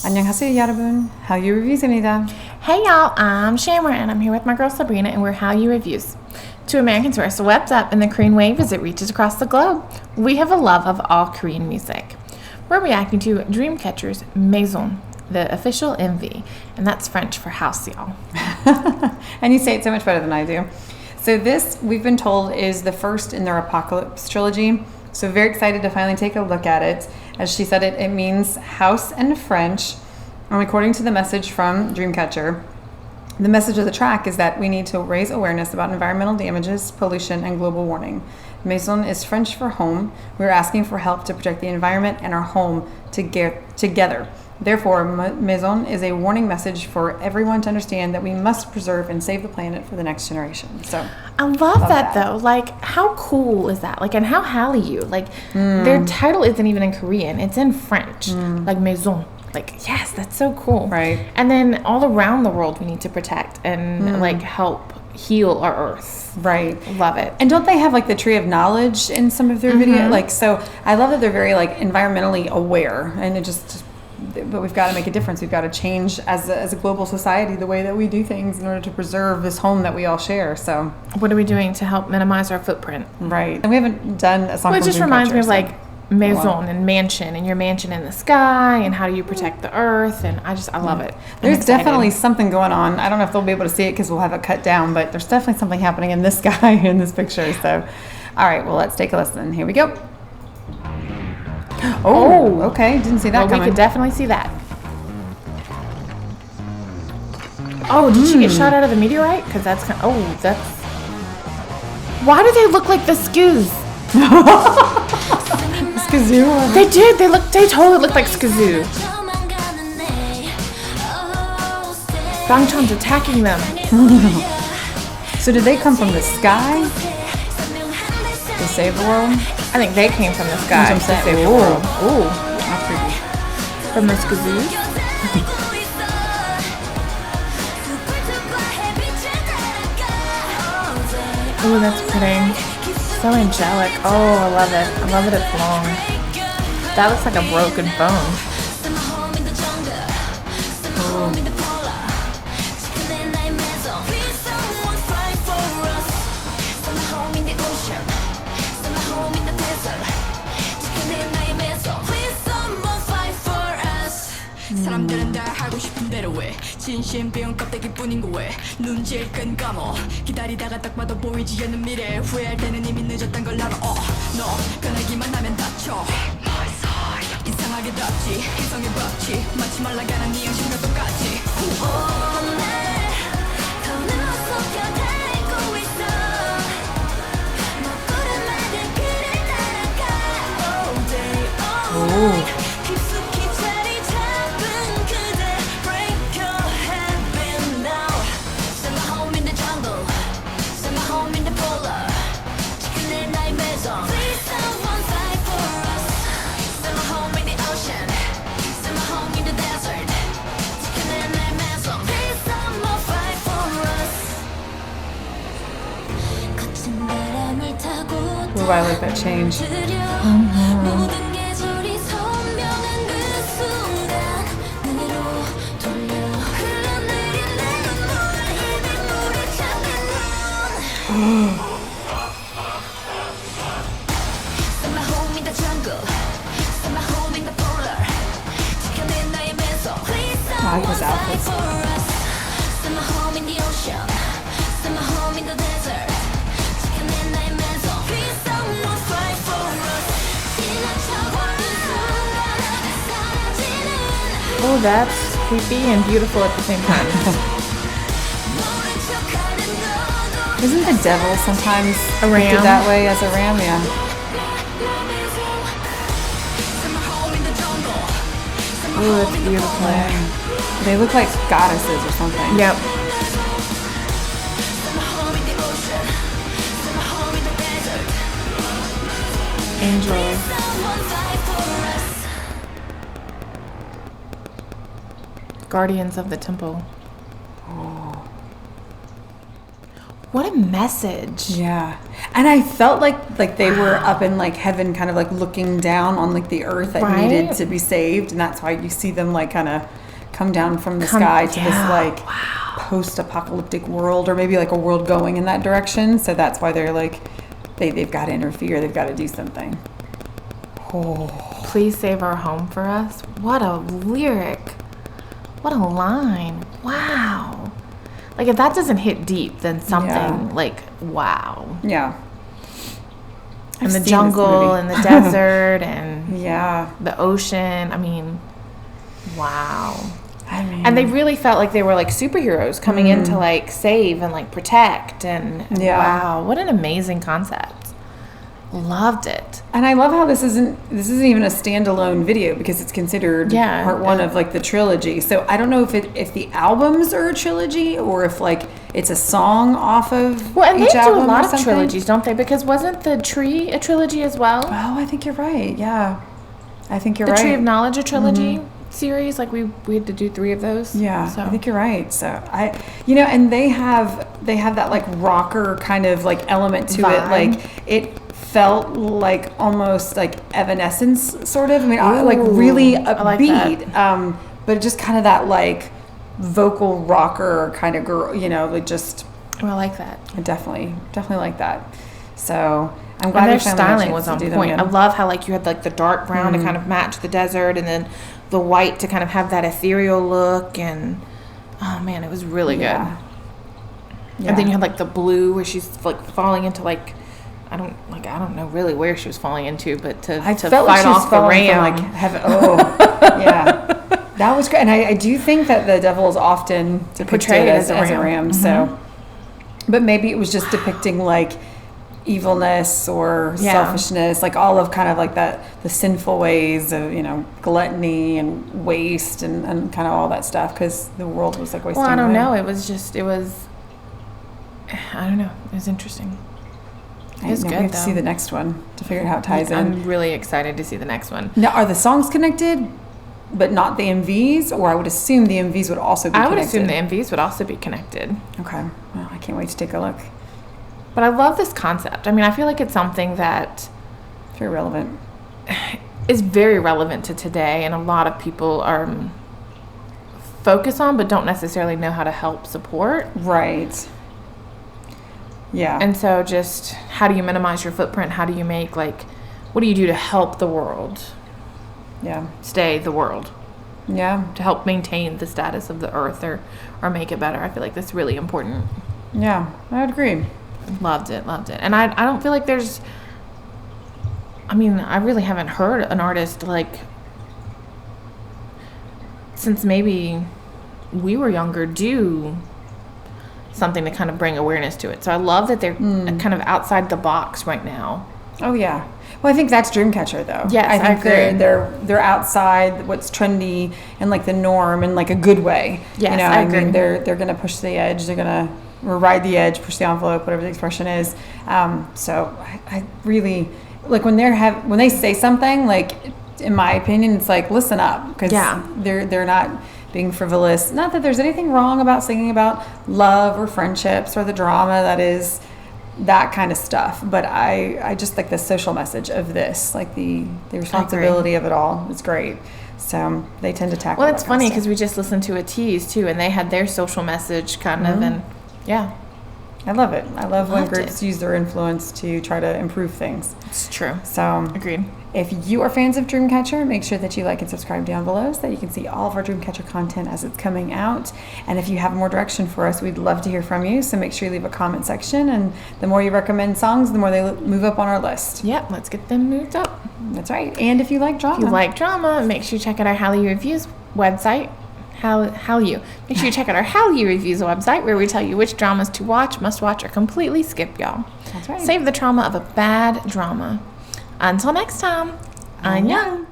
안녕하세요 여러분, Hallyu Reviews입니다. Hey y'all, I'm Shamra and I'm here with my girl Sabrina and we're Hallyu Reviews. Two American tourists swept up in the Korean wave as it reaches across the globe. We have a love of all Korean music. We're reacting to Dreamcatcher's Maison, the official MV, and that's French for house, y'all. And you say it so much better than I do. So this, we've been told, is the first in their Apocalypse trilogy. So very excited to finally take a look at it. As she said, it means house in French. And according to the message from Dreamcatcher, the message of the track is that we need to raise awareness about environmental damages, pollution, and global warming. Maison is French for home. We're asking for help to protect the environment and our home together. Therefore, Maison is a warning message for everyone to understand that we must preserve and save the planet for the next generation. So I love that though. Like, how cool is that? Like, and how Hallyu? Like, their title isn't even in Korean; it's in French. Like Maison. Like, yes, that's so cool. Right. And then all around the world, we need to protect and like help heal our earth. Right. Love it. And don't they have like the tree of knowledge in some of their video? Like, so I love that they're very like environmentally aware, and it just. But we've got to make a difference. We've got to change as a global society the way that we do things in order to preserve this home that we all share. So what are we doing to help minimize our footprint? Right. And we haven't done a song. Well, it just reminds me of like Maison Wow. and mansion and your mansion in the sky and how do you protect the earth, and I love it. There's definitely something going on. I don't know if they'll be able to see it because we'll have it cut down, but there's definitely something happening in this guy in this picture. So, all right, well, let's take a listen. Here we go. Oh, okay. Didn't see that coming. We could definitely see that. Oh, did she get shot out of the meteorite? Because that's kind of, that's... Why do they look like the Skoos? Skazoo. They did. They totally look like Skazoo. Bangchan's attacking them. So did they come from the sky to save the world? I think they came from the sky to save the world. Ooh, That's creepy. from the Skazoos. Ooh, that's pretty. So angelic. Oh, I love it. I love it. It's long. That looks like a broken bone. 사람들은 다 하고 싶은 대로 해 진심 비운 껍데기뿐인 거 왜 눈질 끈 감어 기다리다가 딱 봐도 보이지 않는 미래 후회할 때는 이미 늦었단 걸 알아 너 변하기만 하면 다쳐 이상하게 덥지 이성의 법칙 마치 말라가는 네 양심과 똑같이 오늘 더는 속여달고 있어 먹구름 말들 그를 따라가 all day all night 깊숙이 자리 잡은 그대 break your habit now Send my home in the jungle Send my home in the polar 지켜내 나의 maison Please someone fight for us Send my home in the ocean Send my home in the desert 지켜내 나의 maison Please someone fight for us 거친 바람을 타고 Ooh, I like that change. 모든 계절이 선명한 그 순간 내게로 돌려 흘러내린 내 눈물 이미 물에 잠긴 눈 Send my home in the jungle Send my home in the polar 지켜내 나의 maison Please I like his someone fight outfits. for us Send my home in the ocean Send my home in the desert 지켜내 나의 maison Please someone fight for us 지나쳐버린 순간 사라지는 Oh, that's creepy and beautiful at the same time. 모른 척하는 너도 Isn't the devil sometimes A ram? depicted that way as a ram? Yeah. Ooh, it's beautiful. They look like goddesses or something. Yep. Angels. Guardians of the temple. What a message. Yeah. And I felt like they were up in like heaven, kind of like looking down on like the earth that Right? needed to be saved. And that's why you see them like kind of come down from the sky to this like post-apocalyptic world, or maybe like a world going in that direction. So that's why they're like, they've got to interfere. They've got to do something. Oh. Please save our home for us. What a lyric. What a line. Wow. Like, if that doesn't hit deep, then something like, wow. Yeah. And I've the seen jungle this and the desert and Yeah. the ocean. I mean, wow. I mean, And they really felt like they were like superheroes coming in to like save and like protect. And Yeah. wow, what an amazing concept. Loved it. and I love how this isn't even a standalone video, because it's considered part one of like the trilogy. So I don't know if the albums are a trilogy, or if like it's a song off of Well, and they each do a album or lot of something. trilogies, don't they? Because wasn't The Tree a trilogy as well? Oh, I think you're right. Yeah, I think you're The right. Tree of Knowledge, a trilogy series. Like we had to do 3 of those. Yeah, So I think you're right. So and they have that like rocker kind of like element to it. Vibe. Like it felt like almost like Evanescence sort of. I mean, like really I like that. upbeat, but just kind of that like vocal rocker kind of girl. Like just I like that. I definitely like that. So I'm glad And their we finally had a styling chance was to on do them point. I again. love how like you had like the dark brown to kind of match the desert, and then the white to kind of have that ethereal look. And oh man, it was really good. Yeah. And then you had like the blue where she's like falling into like I don't know really where she was falling into, but to felt like fight she was off the falling from, ram. like heaven. Oh, yeah, that was great. And I do think that the devil is often depicted Portrayed as as a a ram. ram. So, but maybe it was just depicting like evilness or selfishness, like all of kind of like that, the sinful ways of gluttony and waste and kind of all that stuff, because the world was like wasting Well, I don't away. know. It was I don't know. It was interesting. It was We good have though. to see the next one to figure out how it ties in. I'm really excited to see the next one. Now, are the songs connected, but not the MVs? Or I would assume the MVs would also be I connected. would assume the MVs would also be connected. Okay. Well, I can't wait to take a look. But I love this concept. I mean, I feel like it's something that Very relevant. is very relevant to today, and a lot of people are focus on but don't necessarily know how to help support. Right. Yeah. And so just how do you minimize your footprint? How do you make what do you do to help the world yeah. stay the world? Yeah. To help maintain the status of the earth or make it better. I feel like that's really important. Yeah. I would agree. Loved it. And I don't feel like there's I really haven't heard an artist since maybe we were younger do something to kind of bring awareness to it. So I love that they're kind of outside the box right now. Oh, yeah. Well, I think that's Dreamcatcher, though. Yes, I think I agree. they're outside what's trendy and like the norm in like a good way. Yes, I agree. mean, they're going to push the edge. They're going to ride the edge, push the envelope, whatever the expression is. So I really like when they say something, like in my opinion, it's like listen up, because they're not being frivolous. Not that there's anything wrong about singing about love or friendships or the drama that is that kind of stuff, but I just like the social message of this, like the responsibility of it all. It's great. So they tend to tackle. Well, it's that kind funny of stuff. because we just listened to a tease too, and they had their social message kind of, and yeah, I love it. I love when Loved groups use their influence to try to improve things. it's true. So Agreed. if you are fans of Dreamcatcher, make sure that you like and subscribe down below so that you can see all of our Dreamcatcher content as it's coming out. And if you have more direction for us, we'd love to hear from you. So make sure you leave a comment section. And the more you recommend songs, the more they move up on our list. Yep, let's get them moved up. That's right. And if you like drama. If you like drama, make sure you check out our Hallyu Reviews website. Hallyu. Make sure you check out our Hallyu Reviews website where we tell you which dramas to watch, must watch, or completely skip, y'all. That's right. Save the trauma of a bad drama. Until next time, annyeong.